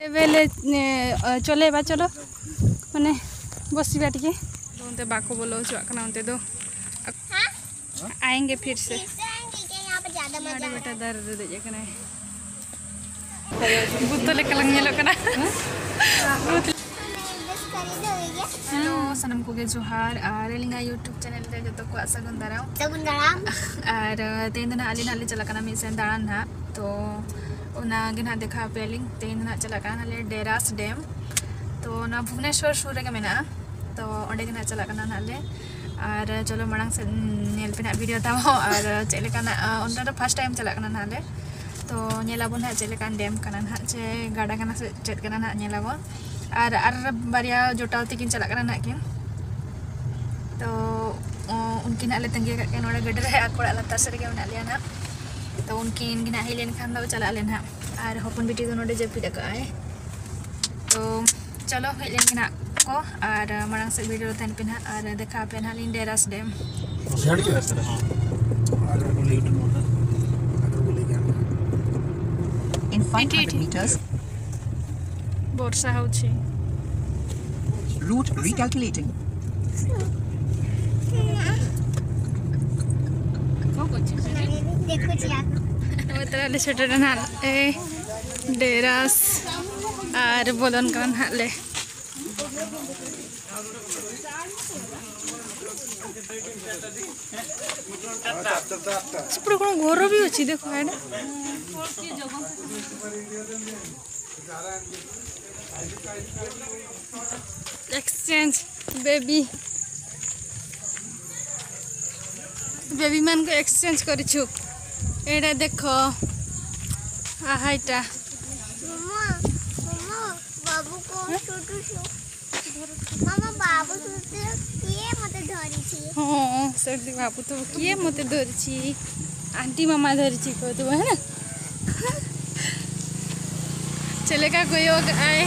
बेले चलेबा चलो माने बसिबा टिके उनते बाको बोलो चुआकना उनते दो आएंगे फिर से बेटा दर दे जकना बुतो ले कलंग नेलो कना हेलो सनम को गे जोहार और लिंगा यूट्यूब चैनल रे जतो को सगुन दाराम और तेन ना आली नाली चला कना मिसन दाड़ान ना तो उना गिना देखा पेलिंग तेन ना चला कना ले डेरास डैम तो ना भुवनेश्वर सुर रे मेना तो ओंडे गिना चला कना नाले और चलो मड़ांग से नेल पे ना वीडियो ताओ और चले कना ओंडा तो फर्स्ट टाइम चला कना नाले तो नेलाबो ना चले कान डैम कना ना चे गाडा कना से चेत कना ना नेलाबो और बारिया जोटाव तकिन चला कना ना किन तो उनकी नाले तंगे का नोड़े गडरे आकोड़ा लता सरगे उना लिया ना तो उनकिन गिना हिलेन खान दो चला लेना और हपन बिटी दो नोड़े जपी दका है तो चलो हिलेन गिना को और मड़ांग से वीडियो तन पिना और देखा पे ना लिन डेरास डैम In 500 meters, वर्षा होछि route recalculating. तरह छोटे ना ए डेरास और बोलन कन हाले सेपटे कौन घर भी अच्छी देखो है एक्सचेंज बेबी बेबी मान को एक्सचेंज करिछु एडा देखो आहाइटा बाबू को छोटू मामा बाबू किए मते धरि छी हां सर्दी बाबू तो किए मते धरि छी आंटी मामा धरि छी को तो है ना चलेगा कोई और आए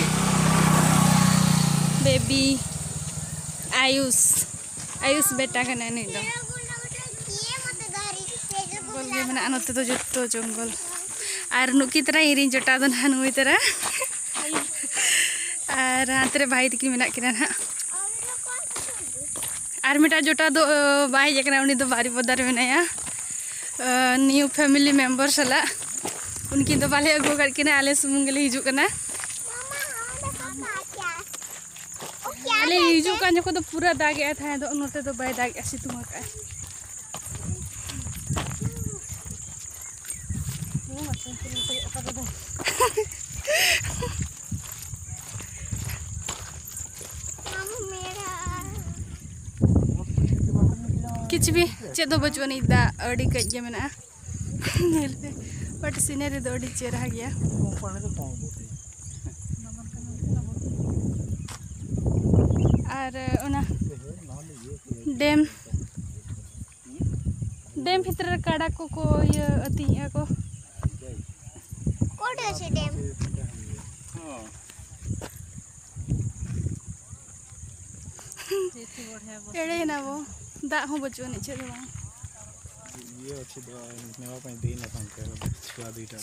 बेबी आयुष आयुष बेटा का नहीं दो बोल के मैंने अनोते तो जुत्तो जंगल और नुकी तरह इरिन जोटा दो ना नुई तरह और हाथरे भाई तक मेना किना ना और मिटा जोटा दो भाई जकना उनी दो बारी पदार मेनाया न्यू फैमिली मेंबर सला उनकी तो बाले अगो करके आले सुमुंग ले हिजू कना आले हिजू कान को तो पूरा दाग गया था तो नोते तो बाय दाग ऐसी तुम का किच भी चेद दो बचवन इदा अड़ी कज जे मेना बट सीनरी दो अड़ी चेहरा गया और उना डैम डैम भीतर काड़ा को ये अति को कोडे से डैम एड़े ना वो दा हो बचो नीचे दो ये अच्छी दवा नेवा ପାଇଁ देई ना पंखे छुआ दुईटा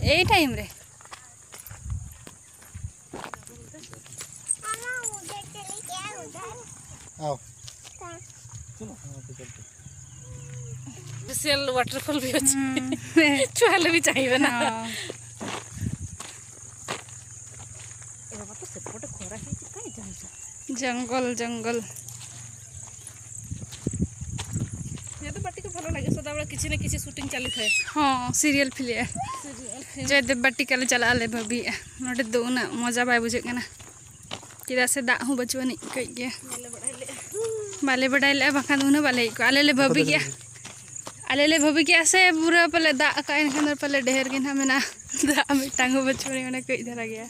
ए टाइम रे मामा उधर चले क्या उधर आओ चलो वहां पे चलते स्पेशल वाटरफॉल भी अच्छी छुआले भी चाहिए ना ए बाबा तो सेपटे खोरा है काई जान्छ जंगल जंगल ये तो बाटी को भलो लागे सदा बड़ा किछि न किछि शूटिंग चली थाए हां सीरियल फिल्म जयदेव बाटी कल चला ले भभी नोटे दो ना मजा बाय बुझे ना किदा से दा हो बचवनी कई गया बाले बडाई ले बखा दोनो बाले को आले ले भभी गया आले ले भभी गया से पूरा पले दा का इन खंदर पले ढेर के ना मेना दा में टांगो बचवनी ने कई धरा गया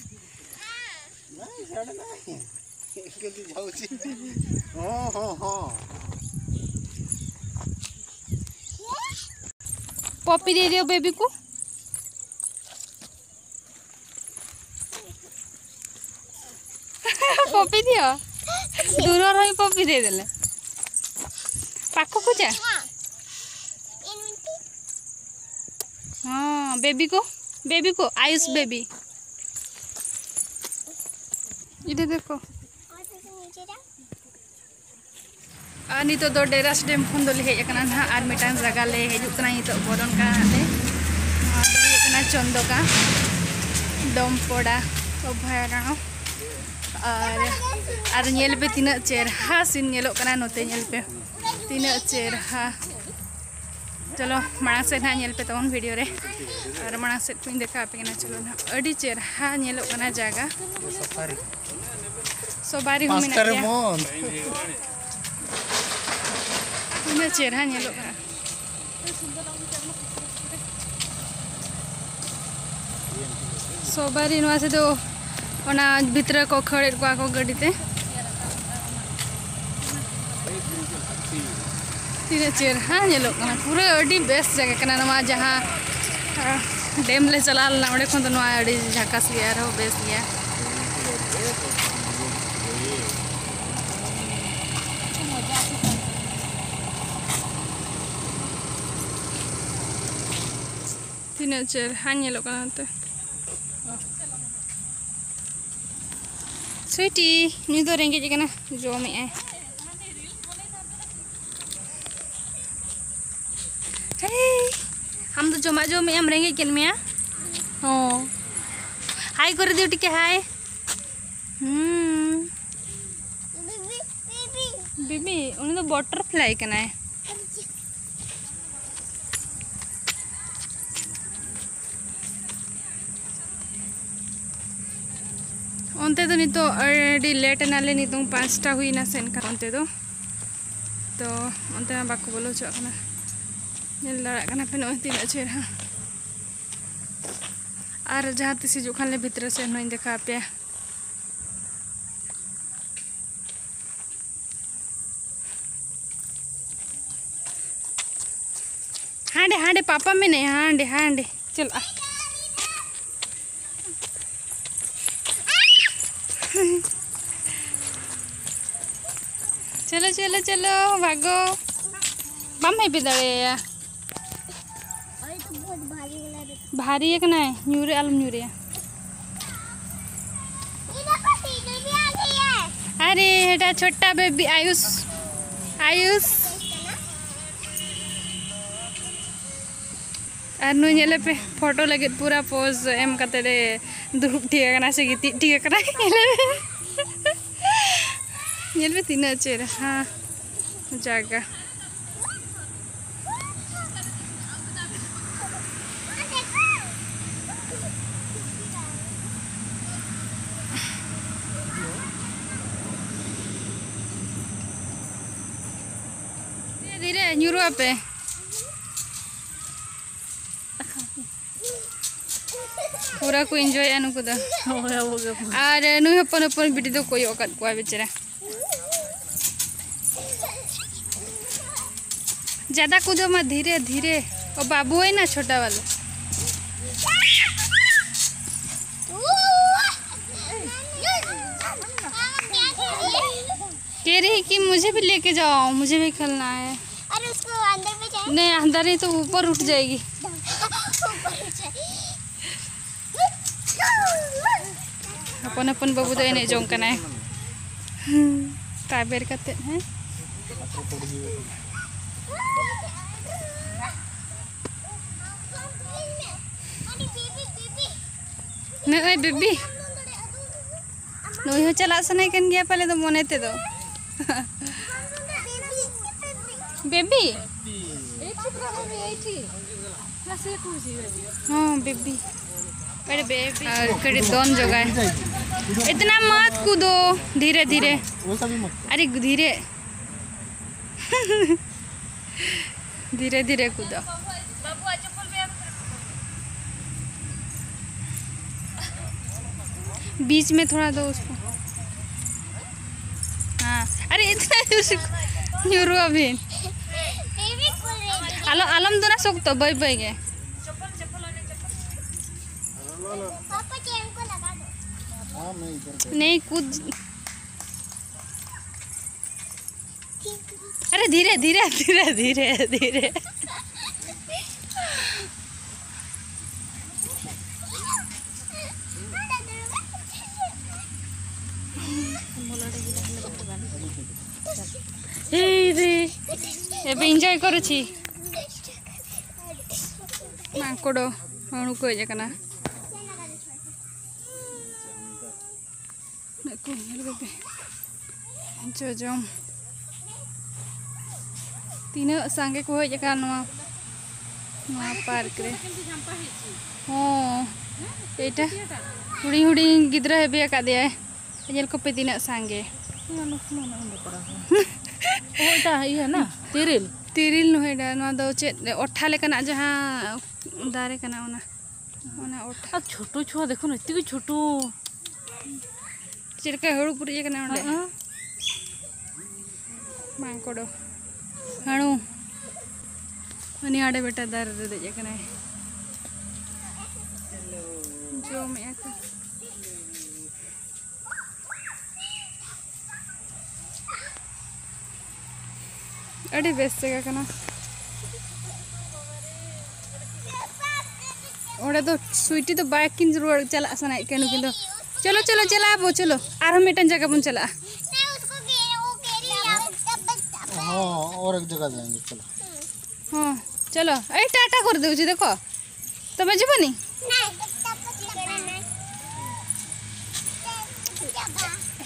जल्दी जाऊ छी हां हां हां पॉपी दे दियो बेबी को पॉपी दियो दूर रही पॉपी दे देले पाखो को जा हां बेबी को बेबी को आयुष बेबी इधर देखो और फिर नीचे जा नितो दो डेरास डैम खन दो हेज ना ना और मिटान जगह ले हजना नितो बोरन का ले चंदका डमपड़ा अभयारण्य और नेल पे तीना चेहरा सीन नेलो कना नोते नेल पे तीना चेहरा चलो माड़ा से ना नेल पे तवन वीडियो रे और माड़ा से कुछ देखा पे ना चलो ना अड़ी चेहरा नेलो कना जगह सवारी हो मिना तीना चेहरा नेलो कना सवारी नवा से तो ओना भीतर को खड़े को गाड़ीते तीन चेहरा नेलो कना पूरा अड़ी बेस्ट जगह कना नवा जहाँ डैम ले चला लना ओडे खन तो नवा अड़ी झकास गया रहो बेस्ट गया तीन चेहरा नेलो कना तो स्वीटी नी तो रेंगे कना जोम ए हम तो जमा जो में रेंगे केन में हो हाय कर दियो टिके हाय बेबी उन्हें तो बटरफ्लाई कना है अंते तो नितो अड़ी लेट नाले नितो 5टा हुई ना सेन कर अंते तो अंते ना बाको बोलो चकना नेल दाड़ा कना पे नय तीना चेहरा और जहाँ तीस हिजू खान ले भीतर से नई देखा पे हांडे हांडे पापा में नहीं हांडे हांडे चल आ चलो चलो चलो भागो बम है बिदड़े भारी एक ना न्यूरे आलम न्यूरे अरे हेटा छोटा बेबी आयुष आयुष और नु नेले पे फोटो लगे पूरा पोज एम कते रे दुरुप ठीक कना से गिती ठीक कना नेल पे तीन चेहरा हाँ जगह धीरे न्यूरो पे पूरा को एंजॉय आनु को दा और नु अपन अपन बिटी तो कोई औकात को बेचारा ज्यादा कूदो मत धीरे धीरे और बाबू है ना छोटा वाला कह रही कि मुझे भी लेके जाओ मुझे भी खेलना है अरे उसको अंदर में जाए नहीं अंदर ही तो ऊपर उठ जाएगी अपन अपन बाबू तो नहीं जोंग करना है ताबेर करते हैं नहीं बेबी नई चला सना कन गया पहले तो मने ते दो बेबी हाँ बेबी अरे बेबी कड़ी दोन जगह है इतना मत कूदो धीरे धीरे अरे धीरे धीरे धीरे कूदो बीच में थोड़ा दो उसको हाँ अरे इतना न्यूरो अभी आलम आलम दो ना सोकतो बाय बाय गे पापा चैन को लगा दो नहीं कूद अरे धीरे धीरे धीरे धीरे धीरे ଏବେ ଏନ୍ଜୟ କରୁଛି ମାଙ୍କଡ଼ ହଣୁକୁ ହେଇ କାନା जम तीना सांगे को हेज पार्क रे हाँ एटा हुडी हुडी गिद्रा हेबे का दिया जेल को पे तीना सांगे ओटा इया ना तिरिल तिरिल नो हेडा नो दो चे ओठा लेकना जहां दारे कना ओना ओठा छोटो छुआ देखो न इतनी छोटो चिरका हळू पुरी कना ओंडे मांकोडो हणु अनि आडे बेटा दार रे दे कना जो में आका अड़ी बेस जगह कना ओडे तो स्वीटी तो बाइक किन जरूर चला सना केनु किंदो चलो चलो चला बो चलो आर हम मेटन जगह बन चला हाँ और एक जगह जाएंगे चलो हाँ चलो ए टाटा कर दे देखो तमें जीवनी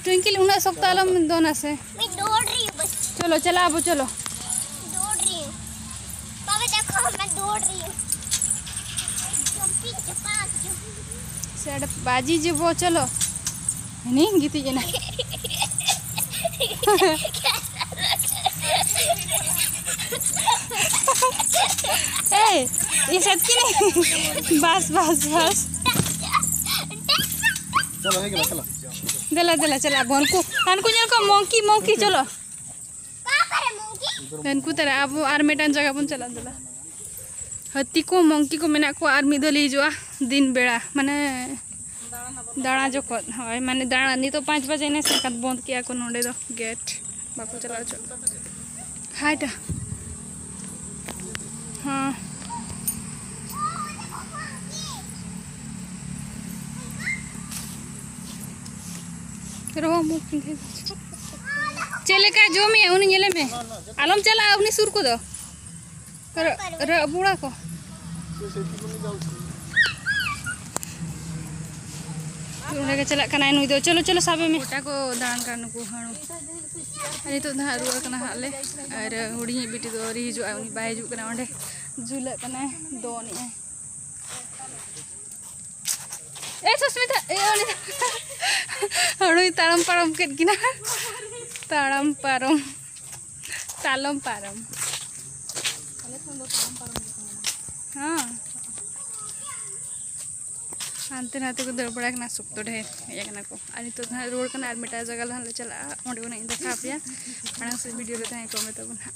ट्विंकल उना सख्त आलम दोना से चलो चला अब चलो दौड़ रही हूँ पापा देखो मैं दौड़ रही हूँ सेड बाजी जीवो चलो नहीं गीती जना ए ये सच्ची नहीं बस बस बस चलो है चलो दला दला चला बोलको अनकु जल को मोंकी मोंकी चलो अनकु तेरा अब आर मेटन जगह बन चला दला हत्ती को मोंकी को मेना को आर मिदली जोआ दिन बेड़ा माने दाणा जो को होय माने दाणा नी तो 5 बजे ने सरकत बंद किया को नोडे दो गेट बाको चला चलो हाइटा हाँ रहो मुकिंग चले का जो में उन येले में आलम चला अपनी सुर को दो र बुड़ा को उन्हें चला कना नुई दो चलो चलो साबे में को दान करन को हणो अरे तो ना रुआ कना हाले और हुडी बिटी दो री जो उनी बाय जो कना ओंडे जुले कना दोनी ए सुस्मिता ए ओनी हणो तालम पारम केट किना तालम पारम हाँ हानते नाते को दर बड़ा कना सुक्तो ढेर या कना को अनि तो ना रोड कना आर मेटा जगह हन चला ओंडे को नहीं देखा पिया माना से वीडियो रे ताई को में तब ना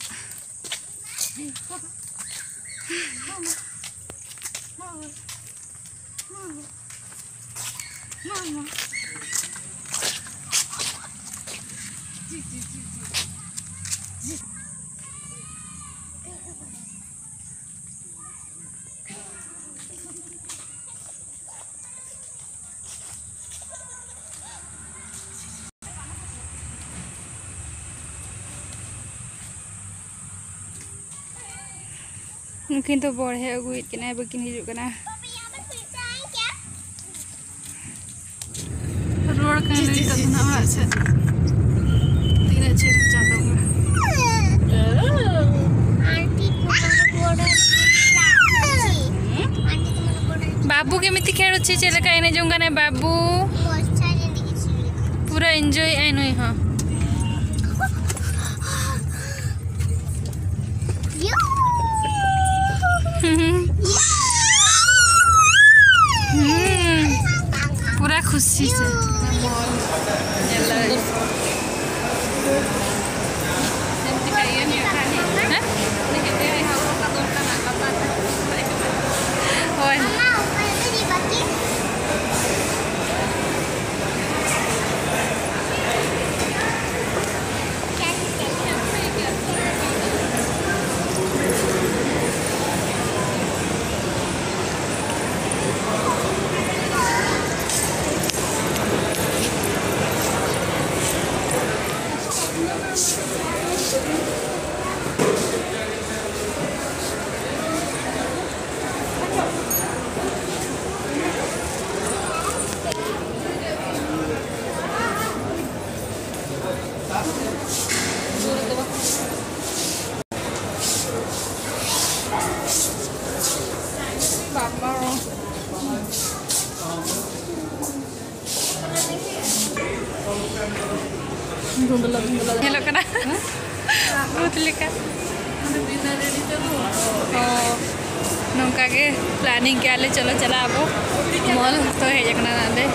उनकिन तो बढ़े अगुत के बकिन हिजू कना रोड का नहीं तो ना अच्छा तीन अच्छे चांदो बाबू केमिति खेलुछि चले का एने जोंगा ने बाबू पूरा एंजॉय आइनो हां पूरा खुशी से धुंधला धुंधला हेलो कना बहुत लेका बिना रेडी ते नौका के प्लानिंग के आले चलो चला अब मॉल तो है जकना नाले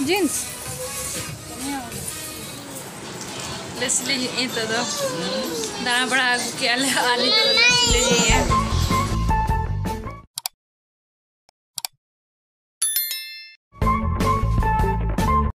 जीन्स लेसली इन तो दाना बड़ा के आले आली तो